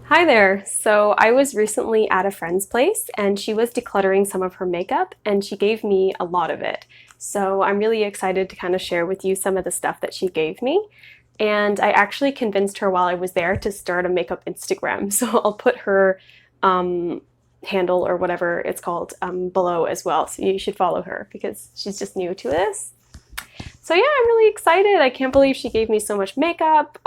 Hi there. So I was recently at a friend's place and she was decluttering some of her makeup and she gave me a lot of it. So I'm really excited to kind of share with you some of the stuff that she gave me. And I actually convinced her while I was there to start a makeup Instagram. So I'll put her handle or whatever it's called below as well. So you should follow her because she's just new to this. So yeah, I'm really excited. I can't believe she gave me so much makeup.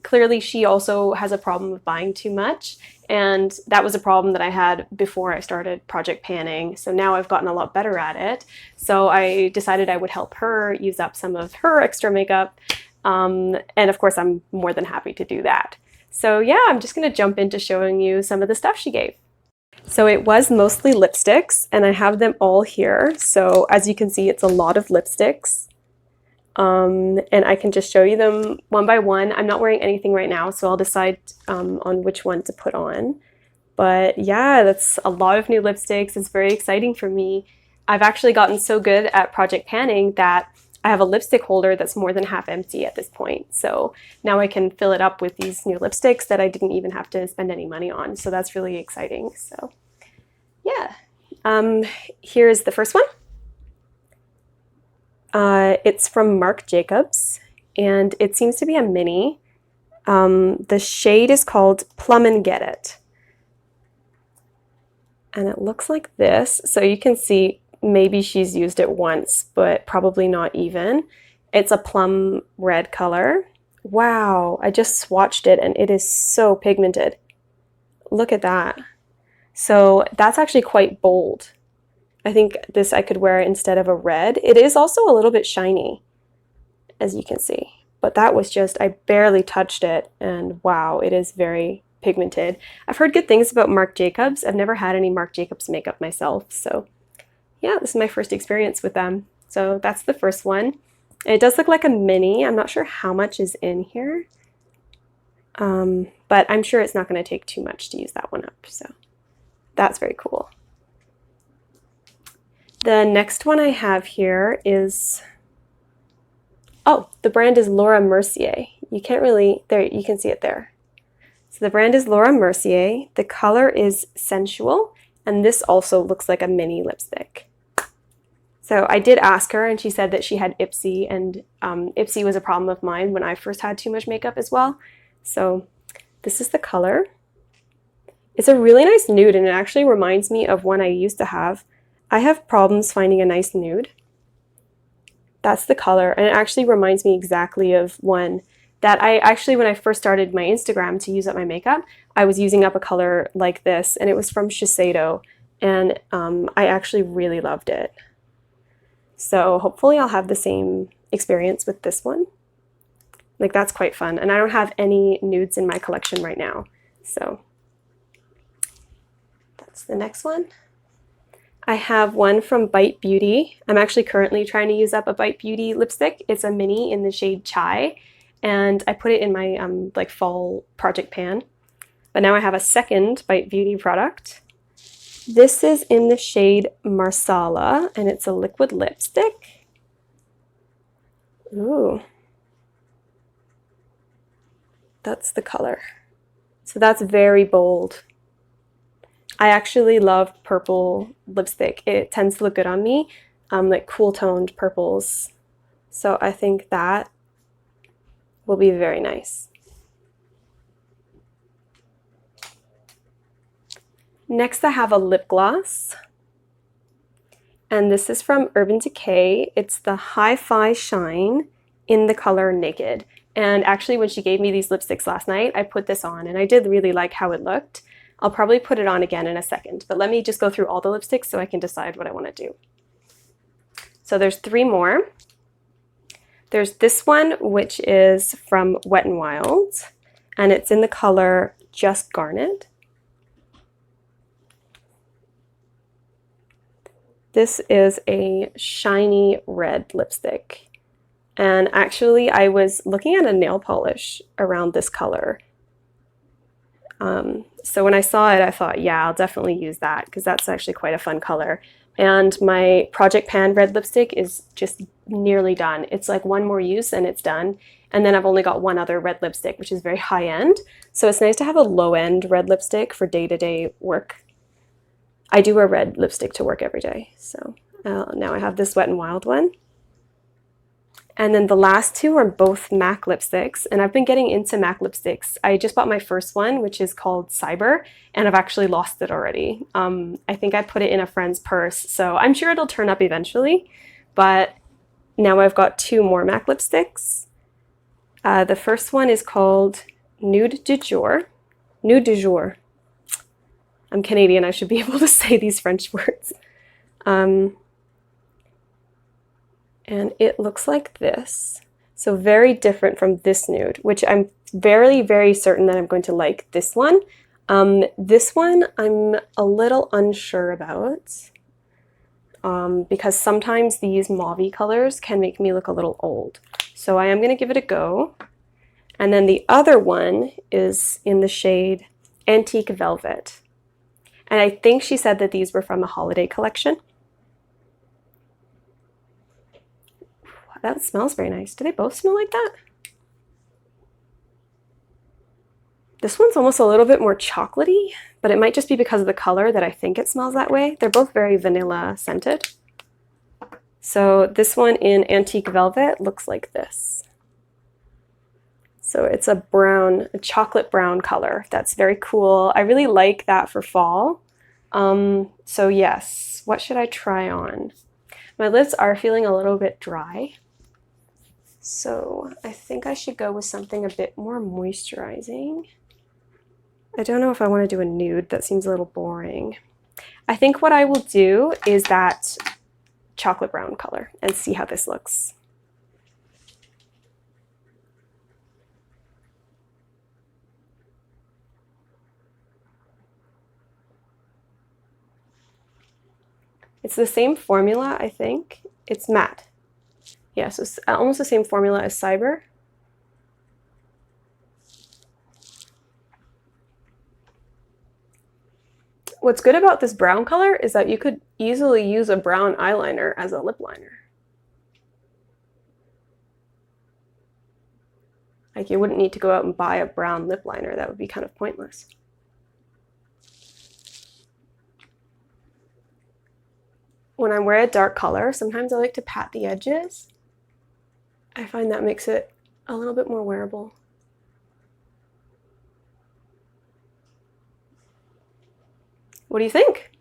Clearly she also has a problem of buying too much, and that was a problem that I had before I started project panning. So now I've gotten a lot better at it. So I decided I would help her use up some of her extra makeup. And of course I'm more than happy to do that. So yeah, I'm just gonna jump into showing you some of the stuff she gave. So it was mostly lipsticks and I have them all here. So as you can see, it's a lot of lipsticks. And I can just show you them one by one. I'm not wearing anything right now, so I'll decide on which one to put on. But yeah, that's a lot of new lipsticks. It's very exciting for me. I've actually gotten so good at project panning that I have a lipstick holder that's more than half empty at this point. So now I can fill it up with these new lipsticks that I didn't even have to spend any money on. So that's really exciting. So yeah, here's the first one. It's from Marc Jacobs, and it seems to be a mini. The shade is called Plum and Get It. And it looks like this. So you can see maybe she's used it once, but probably not even. It's a plum red color. Wow, I just swatched it and it is so pigmented. Look at that. So that's actually quite bold. I think this I could wear instead of a red. It is also a little bit shiny, as you can see. But that was just, I barely touched it, and wow, it is very pigmented. I've heard good things about Marc Jacobs. I've never had any Marc Jacobs makeup myself, so yeah, this is my first experience with them. So that's the first one. And it does look like a mini. I'm not sure how much is in here, but I'm sure it's not going to take too much to use that one up, so that's very cool. The next one I have here is, oh, the brand is Laura Mercier. You can't really, there, you can see it there. So the brand is Laura Mercier. The color is Sensual, and this also looks like a mini lipstick. So I did ask her, and she said that she had Ipsy, and Ipsy was a problem of mine when I first had too much makeup as well. So this is the color. It's a really nice nude, and it actually reminds me of one I used to have. I have problems finding a nice nude. That's the color, and it actually reminds me exactly of one that I actually, when I first started my Instagram to use up my makeup, I was using up a color like this, and it was from Shiseido, and I actually really loved it. So hopefully I'll have the same experience with this one. Like, that's quite fun, and I don't have any nudes in my collection right now, so that's the next one. I have one from Bite Beauty. I'm actually currently trying to use up a Bite Beauty lipstick. It's a mini in the shade Chai, and I put it in my like fall project pan. But now I have a second Bite Beauty product. This is in the shade Marsala, and it's a liquid lipstick. Ooh. That's the color. So that's very bold. I actually love purple lipstick. It tends to look good on me, like cool toned purples. So I think that will be very nice. Next I have a lip gloss. And this is from Urban Decay. It's the Hi-Fi Shine in the color Naked. And actually when she gave me these lipsticks last night, I put this on and I did really like how it looked. I'll probably put it on again in a second, but let me just go through all the lipsticks so I can decide what I want to do. So there's 3 more. There's this one, which is from Wet n Wild, and it's in the color Just Garnet. This is a shiny red lipstick. And actually, I was looking at a nail polish around this color. So when I saw it, I thought, yeah, I'll definitely use that because that's actually quite a fun color. And my Project Pan red lipstick is just nearly done. It's like one more use and it's done. And then I've only got one other red lipstick, which is very high end. So it's nice to have a low end red lipstick for day-to-day work. I do wear red lipstick to work every day. So now I have this Wet n Wild one. And then the last two are both MAC lipsticks, and I've been getting into MAC lipsticks. I just bought my first one, which is called Cyber, and I've actually lost it already. I think I put it in a friend's purse, so I'm sure it'll turn up eventually, but now I've got two more MAC lipsticks. The first one is called Nude du Jour. Nude du Jour. I'm Canadian, I should be able to say these French words. And it looks like this. So very different from this nude, which I'm very, very certain that I'm going to like this one. This one I'm a little unsure about because sometimes these mauve colors can make me look a little old. So I am going to give it a go. And then the other one is in the shade Antique Velvet. And I think she said that these were from a holiday collection. That smells very nice. Do they both smell like that? This one's almost a little bit more chocolatey, but it might just be because of the color that I think it smells that way. They're both very vanilla scented. So this one in Antique Velvet looks like this. So it's a brown, a chocolate brown color. That's very cool. I really like that for fall. So yes, what should I try on? My lips are feeling a little bit dry. So I think I should go with something a bit more moisturizing. I don't know if I want to do a nude. That seems a little boring. I think what I will do is that chocolate brown color and see how this looks. It's the same formula, I think. It's matte. Yeah, so it's almost the same formula as Cyber. What's good about this brown color is that you could easily use a brown eyeliner as a lip liner. Like you wouldn't need to go out and buy a brown lip liner. That would be kind of pointless. When I wear a dark color, sometimes I like to pat the edges. I find that makes it a little bit more wearable. What do you think?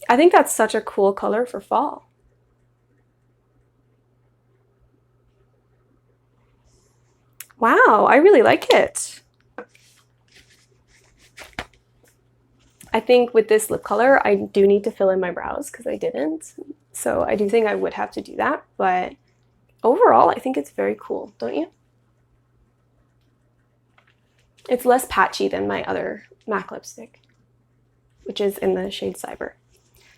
I think that's such a cool color for fall. Wow, I really like it. I think with this lip color, I do need to fill in my brows because I didn't. So I do think I would have to do that, but overall, I think it's very cool, don't you? It's less patchy than my other MAC lipstick, which is in the shade Cyber.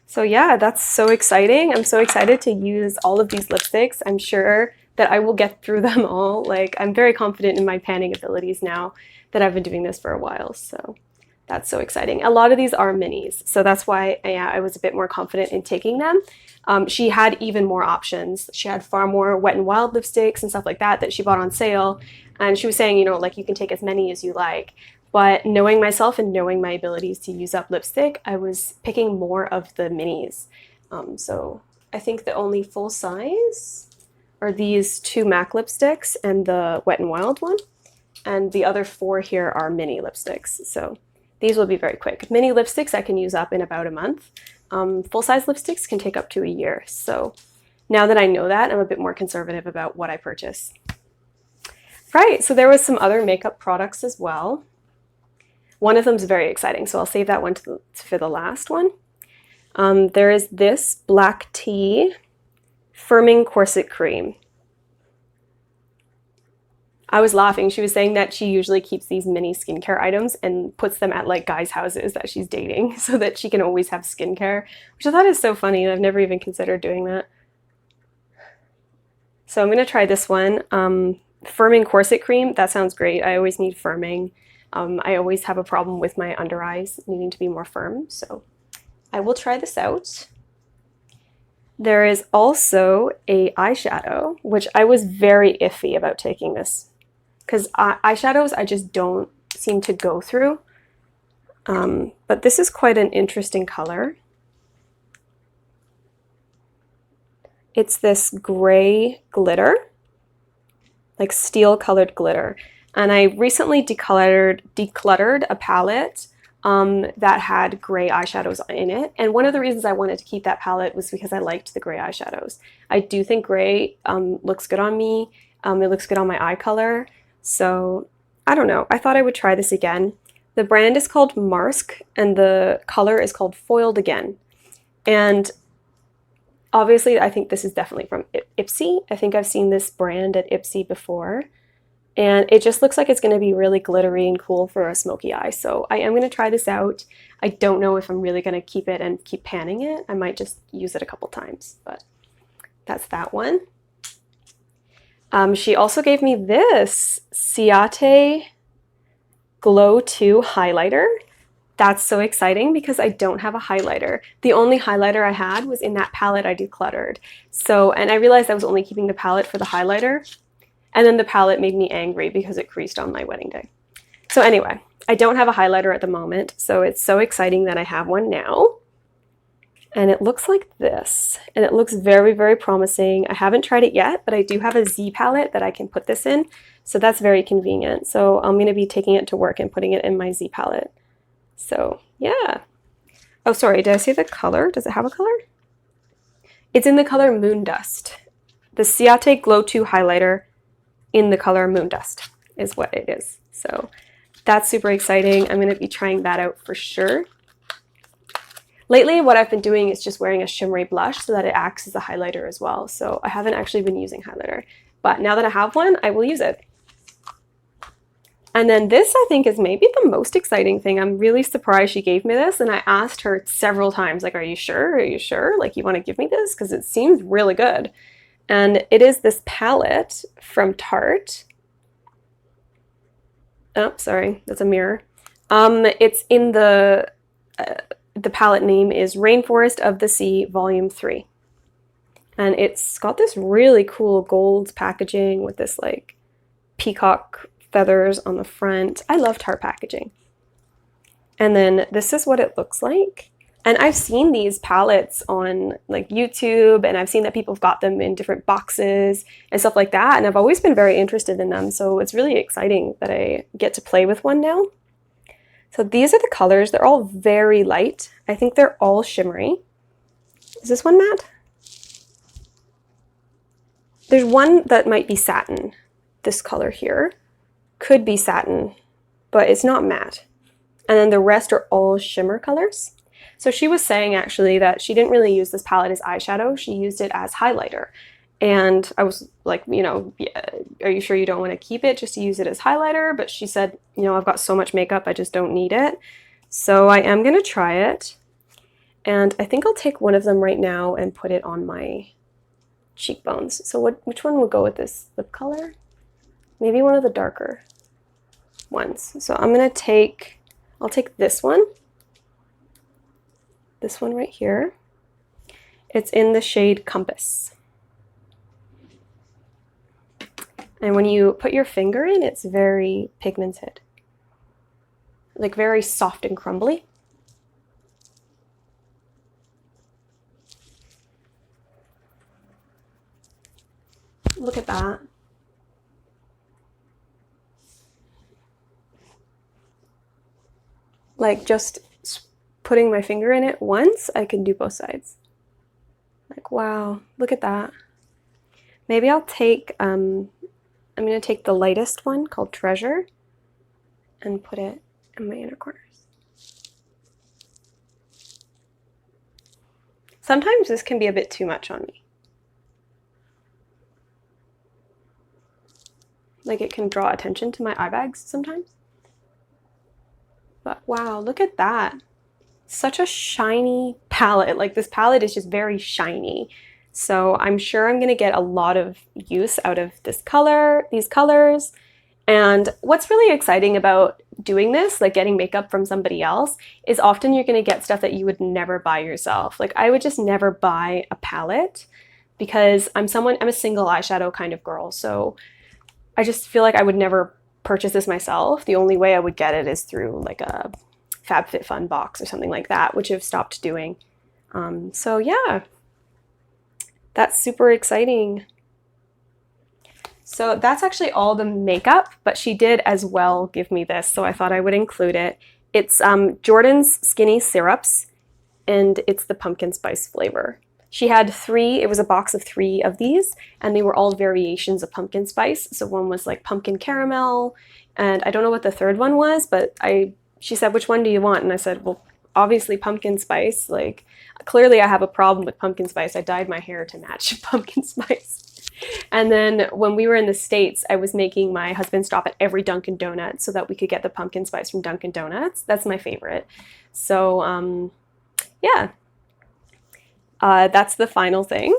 So yeah, that's so exciting. I'm so excited to use all of these lipsticks. I'm sure that I will get through them all. Like, I'm very confident in my panning abilities now that I've been doing this for a while, so that's so exciting. A lot of these are minis, so that's why I was a bit more confident in taking them. She had even more options. She had far more Wet n Wild lipsticks and stuff like that that she bought on sale. And she was saying, you know, like you can take as many as you like. But knowing myself and knowing my abilities to use up lipstick, I was picking more of the minis. So I think the only full size are these two MAC lipsticks and the Wet n Wild one. And the other four here are mini lipsticks. So these will be very quick. Mini lipsticks I can use up in about a month. Full-size lipsticks can take up to a year. So now that I know that, I'm a bit more conservative about what I purchase. Right, so there was some other makeup products as well. One of them is very exciting, so I'll save that one for the last one. There is this Black Tea Firming Corset Cream. I was laughing. She was saying that she usually keeps these mini skincare items and puts them at like guys' houses that she's dating so that she can always have skincare, which I thought is so funny. I've never even considered doing that. So I'm going to try this one. Firming Corset Cream. That sounds great. I always need firming. I always have a problem with my under eyes needing to be more firm. So I will try this out. There is also a eyeshadow, which I was very iffy about taking this because eyeshadows I just don't seem to go through. But this is quite an interesting color. It's this gray glitter, like steel colored glitter. And I recently decluttered a palette that had gray eyeshadows in it. And one of the reasons I wanted to keep that palette was because I liked the gray eyeshadows. I do think gray looks good on me. It looks good on my eye color. So I don't know. I thought I would try this again. The brand is called Marsk and the color is called Foiled Again. And obviously I think this is definitely from Ipsy. I think I've seen this brand at Ipsy before. And it just looks like it's going to be really glittery and cool for a smoky eye. So I am going to try this out. I don't know if I'm really going to keep it and keep panning it. I might just use it a couple times, but that's that one. She also gave me this Ciate Glow 2 highlighter. That's so exciting because I don't have a highlighter. The only highlighter I had was in that palette I decluttered. So, and I realized I was only keeping the palette for the highlighter. And then the palette made me angry because it creased on my wedding day. So anyway, I don't have a highlighter at the moment, so it's so exciting that I have one now. And it looks like this, and it looks very, very promising. I haven't tried it yet, but I do have a Z palette that I can put this in, so that's very convenient. So I'm going to be taking it to work and putting it in my Z palette. So yeah. Oh, sorry, did I say the color? Does it have a color? It's in the color Moon Dust. The Ciate Glow 2 highlighter in the color Moon Dust is what it is. So that's super exciting. I'm going to be trying that out for sure. Lately, what I've been doing is just wearing a shimmery blush so that it acts as a highlighter as well. So I haven't actually been using highlighter, but now that I have one, I will use it. And then this, I think, is maybe the most exciting thing. I'm really surprised she gave me this, and I asked her several times, like, are you sure? Are you sure? Like, you want to give me this? Because it seems really good. And it is this palette from Tarte. Oh, sorry, that's a mirror. It's in the palette name is Rainforest of the Sea Volume 3. And it's got this really cool gold packaging with this like peacock feathers on the front. I love Tarte packaging. And then this is what it looks like. And I've seen these palettes on like YouTube, and I've seen that people have got them in different boxes and stuff like that. And I've always been very interested in them. So it's really exciting that I get to play with one now. So these are the colors. They're all very light. I think they're all shimmery. Is this one matte? There's one that might be satin. This color here could be satin, but it's not matte. And then the rest are all shimmer colors. So she was saying actually that she didn't really use this palette as eyeshadow. She used it as highlighter. And I was like, you know, are you sure you don't want to keep it just to use it as highlighter? But she said, you know, I've got so much makeup, I just don't need it. So I am going to try it. And I think I'll take one of them right now and put it on my cheekbones. So which one would go with this lip color? Maybe one of the darker ones. So I'm going to I'll take this one. This one right here. It's in the shade Compass. And when you put your finger in, it's very pigmented. Like very soft and crumbly. Look at that. Like just putting my finger in it once, I can do both sides. Like, wow, look at that. Maybe I'll take, I'm going to take the lightest one called Treasure and put it in my inner corners. Sometimes this can be a bit too much on me. Like it can draw attention to my eye bags sometimes. But wow, look at that. Such a shiny palette. Like this palette is just very shiny. So I'm sure I'm going to get a lot of use out of this color, these colors. And what's really exciting about doing this, like getting makeup from somebody else, is often you're going to get stuff that you would never buy yourself. Like I would just never buy a palette because I'm a single eyeshadow kind of girl. So I just feel like I would never purchase this myself. The only way I would get it is through like a FabFitFun box or something like that, which I've stopped doing. So yeah, that's super exciting. So that's actually all the makeup, but she did as well give me this, so I thought I would include it. It's Jordan's Skinny Syrups, and it's the pumpkin spice flavor. She had 3, it was a box of 3 of these, and they were all variations of pumpkin spice. So one was like pumpkin caramel, and I don't know what the third one was, but she said, which one do you want? And I said, well, obviously pumpkin spice. Like, clearly I have a problem with pumpkin spice. I dyed my hair to match pumpkin spice. And then when we were in the States, I was making my husband stop at every Dunkin' Donuts so that we could get the pumpkin spice from Dunkin' Donuts. That's my favorite. So yeah, that's the final thing.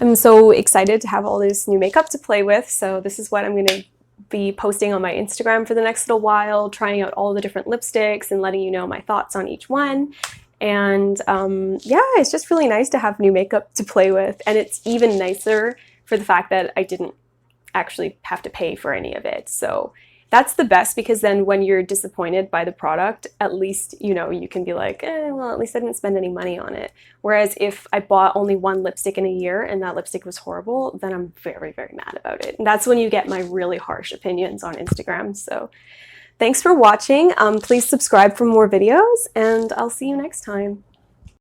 I'm so excited to have all this new makeup to play with. So this is what I'm going to be posting on my Instagram for the next little while, trying out all the different lipsticks and letting you know my thoughts on each one. And yeah, it's just really nice to have new makeup to play with. And it's even nicer for the fact that I didn't actually have to pay for any of it. So that's the best, because then when you're disappointed by the product, at least, you know, you can be like, well, at least I didn't spend any money on it. Whereas if I bought only one lipstick in a year and that lipstick was horrible, then I'm very, very mad about it. And that's when you get my really harsh opinions on Instagram. So thanks for watching. Please subscribe for more videos, and I'll see you next time.